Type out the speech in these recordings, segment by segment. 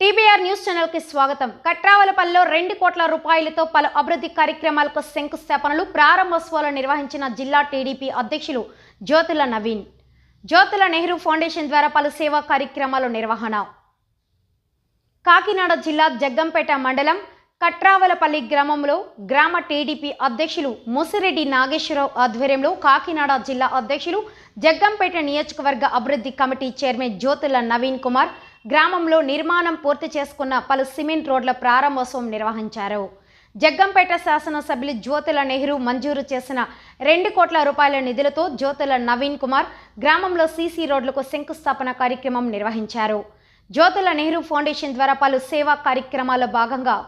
TBR news channel కి స్వాగతం. కట్రావలపల్లిలో 2 కోట్ల రూపాయలతో పలు అభివృద్ధి కార్యక్రమాలకు శంకుస్థాపనలు, ప్రారంభోత్సవాలు నిర్వహించిన జిల్లా టీడీపీ అధ్యక్షులు జ్యోతుల నవీన్. జ్యోతుల నెహ్రూ ఫౌండేషన్ ద్వారా పలు సేవా కార్యక్రమాల నిర్వహణ. కాకినాడ జిల్లా జగ్గంపేట మండలం కట్రావలపల్లి గ్రామంలో గ్రామ టీడీపీ అధ్యక్షులు ముసిరెడ్డి నాగేశ్వరరావు ఆధ్వర్యంలో కాకినాడ జిల్లా అధ్యక్షులు, జగ్గంపేట నియోజకవర్గ అభివృద్ధి కమిటీ చైర్మన్ జ్యోతుల నవీన్ కుమార్ గ్రామంలో నిర్మాణం పూర్తి చేసుకున్న పలు సిమెంట్ రోడ్ల ప్రారంభోత్సవం నిర్వహించారు. జగ్గంపేట శాసనసభ్యులు జ్యోతుల నెహ్రూ మంజూరు చేసిన 2 కోట్ల రూపాయల నిధులతో జ్యోతుల నవీన్ కుమార్ గ్రామంలో సీసీ రోడ్లకు శంకుస్థాపన కార్యక్రమం నిర్వహించారు. జ్యోతుల నెహ్రూ ఫౌండేషన్ ద్వారా పలు సేవా కార్యక్రమాల్లో భాగంగా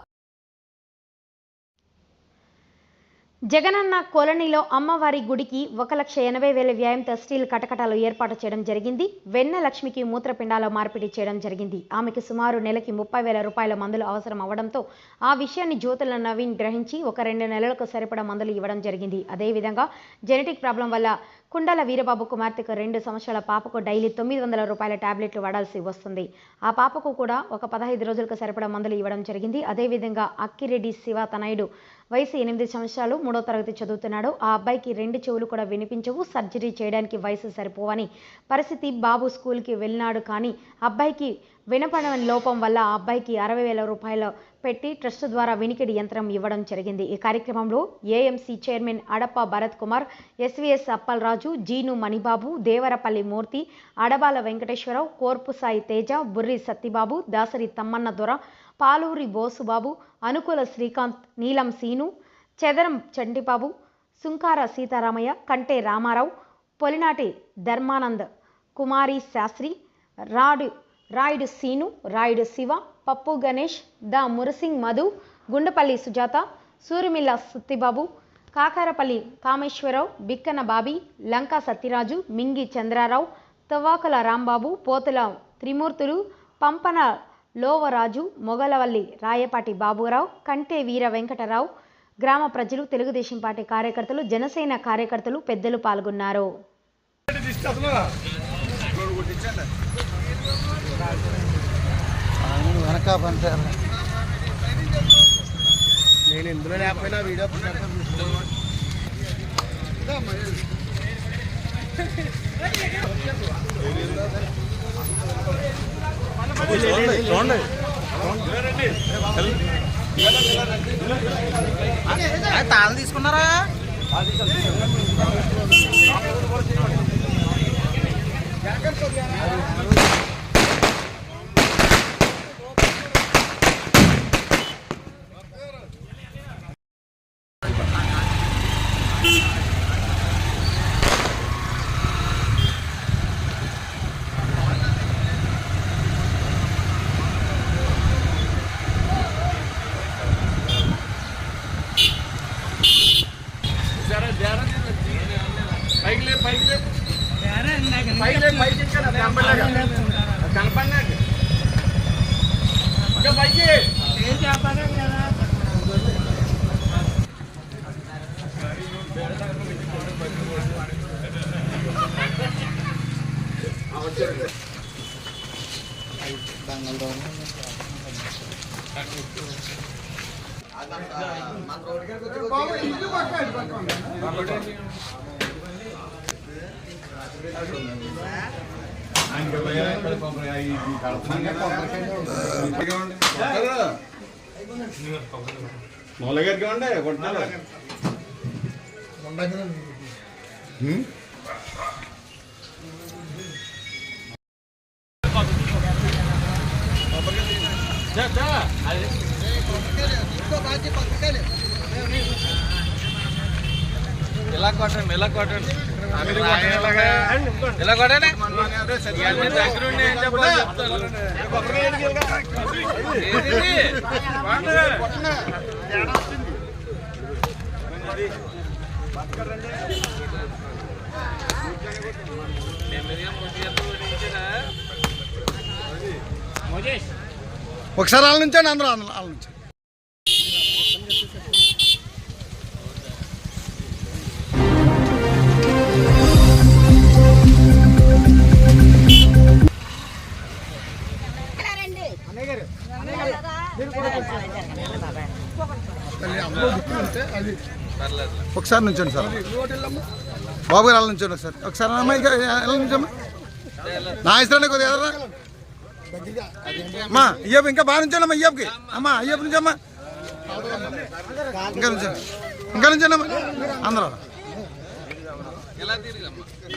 జగనన్న కాలనీలో అమ్మవారి గుడికి 1,80,000 వ్యయంతో స్టీల్ కటకటాలు ఏర్పాటు చేయడం జరిగింది. వెన్న లక్ష్మికి మూత్రపిండాల మార్పిడి చేయడం జరిగింది. ఆమెకి సుమారు నెలకి 30,000 రూపాయల మందులు అవసరం అవ్వడంతో ఆ విషయాన్ని జ్యోతుల నవీన్ గ్రహించి 2 నెలలకు సరిపడా మందులు ఇవ్వడం జరిగింది. అదేవిధంగా జెనెటిక్ ప్రాబ్లం వల్ల కుండల వీరబాబు కుమార్తెకు 2 సంవత్సరాల పాపకు డైలీ 900 రూపాయల టాబ్లెట్లు వాడాల్సి వస్తుంది. ఆ పాపకు కూడా ఒక 15 రోజులకు సరిపడా మందులు ఇవ్వడం జరిగింది. అదేవిధంగా అక్కిరెడ్డి శివ తనయుడు వయసు 8 సంవత్సరాలు, 3వ తరగతి చదువుతున్నాడు. ఆ అబ్బాయికి 2 చెవులు కూడా వినిపించవు. సర్జరీ చేయడానికి వయసు సరిపోవని పరిస్థితి. బాబు స్కూల్కి వెళ్ళినాడు, కానీ అబ్బాయికి వినపడని లోపం వల్ల ఆ అబ్బాయికి 60,000 రూపాయలు పెట్టి ట్రస్ట్ ద్వారా వినికిడి యంత్రం ఇవ్వడం జరిగింది. ఈ కార్యక్రమంలో ఏఎంసీ చైర్మన్ అడప భరత్ కుమార్, ఎస్వీఎస్ అప్పలరాజు, జీను మణిబాబు, దేవరపల్లి మూర్తి, అడబాల వెంకటేశ్వరరావు, కోర్పుసాయి తేజ, బుర్రి సత్తిబాబు, దాసరి తమ్మన్న దొర, పాలూరి బోసుబాబు, అనుకూల శ్రీకాంత్, నీలం సీను, చెదరం చంటిబాబు, సుంకార సీతారామయ్య, కంటే రామారావు, పొలినాటి ధర్మానంద్, కుమారి శాస్త్రి, రాయుడు సీను, రాయుడు శివ, పప్పు గణేష్, ద మురసింగ్ మధు, గుండపల్లి సుజాత, సూరిమిల్ల సత్తిబాబు, కాకారపల్లి కామేశ్వరరావు, బిక్కన బాబీ, లంకా సత్యరాజు, మింగి చంద్రారావు, తవ్వాకుల రాంబాబు, పోతుల త్రిమూర్తులు, పంపన లోవరాజు, మొగలవల్లి రాయపాటి బాబురావు, కంటే వీర వెంకటరావు, గ్రామ ప్రజలు, తెలుగుదేశం పార్టీ కార్యకర్తలు, జనసేన కార్యకర్తలు, పెద్దలు పాల్గొన్నారు. నేను ఇందులో లేకపోయినా వీడియో తాళం తీసుకున్నారా? ఇలా కొట్టండి, ఇలా కొట్టండి, ఇలా కొట్టండి. దగ్గరుండి ఏం చెప్పాలి చెప్తాను. ఒకసారి వాళ్ళ నుంచండి, అందరూ వాళ్ళ నుంచి. అన్నయ్య గారు ఒకసారి నుంచండి సార్. బాబు గారు అలా నుంచండి ఒకసారి. ఒకసారి అమ్మా ఇంకా ఎలా నుంచమ్మా? నా ఇస్తానే కొద్దిగా ఎదరా అమ్మా. అయ్యప్ప ఇంకా బాగా నుంచండి అమ్మా. అయ్యప్పకి అమ్మా, అయ్యప్ప నుంచమ్మా. ఇంకా నుంచండి, ఇంకా నుంచండి అమ్మా. అందరూ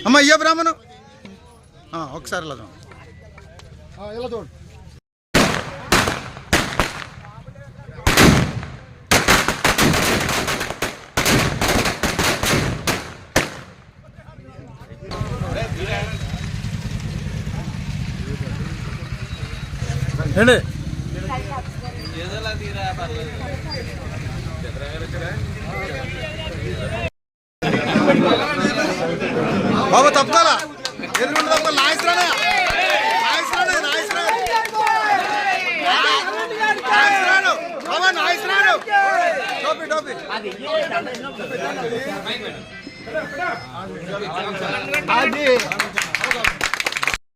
అమ్మ అయ్యప్ప రామను ఒకసారి ఇలా చూడండి. ఏంటి బాబా తప్పుకోవాలా? ఎదురు తప్పుకోవాలి. నాయసరానే నాయసరానే నాయసరాడు బాబా, నాయసరాడు. టోపీ టోపీ అది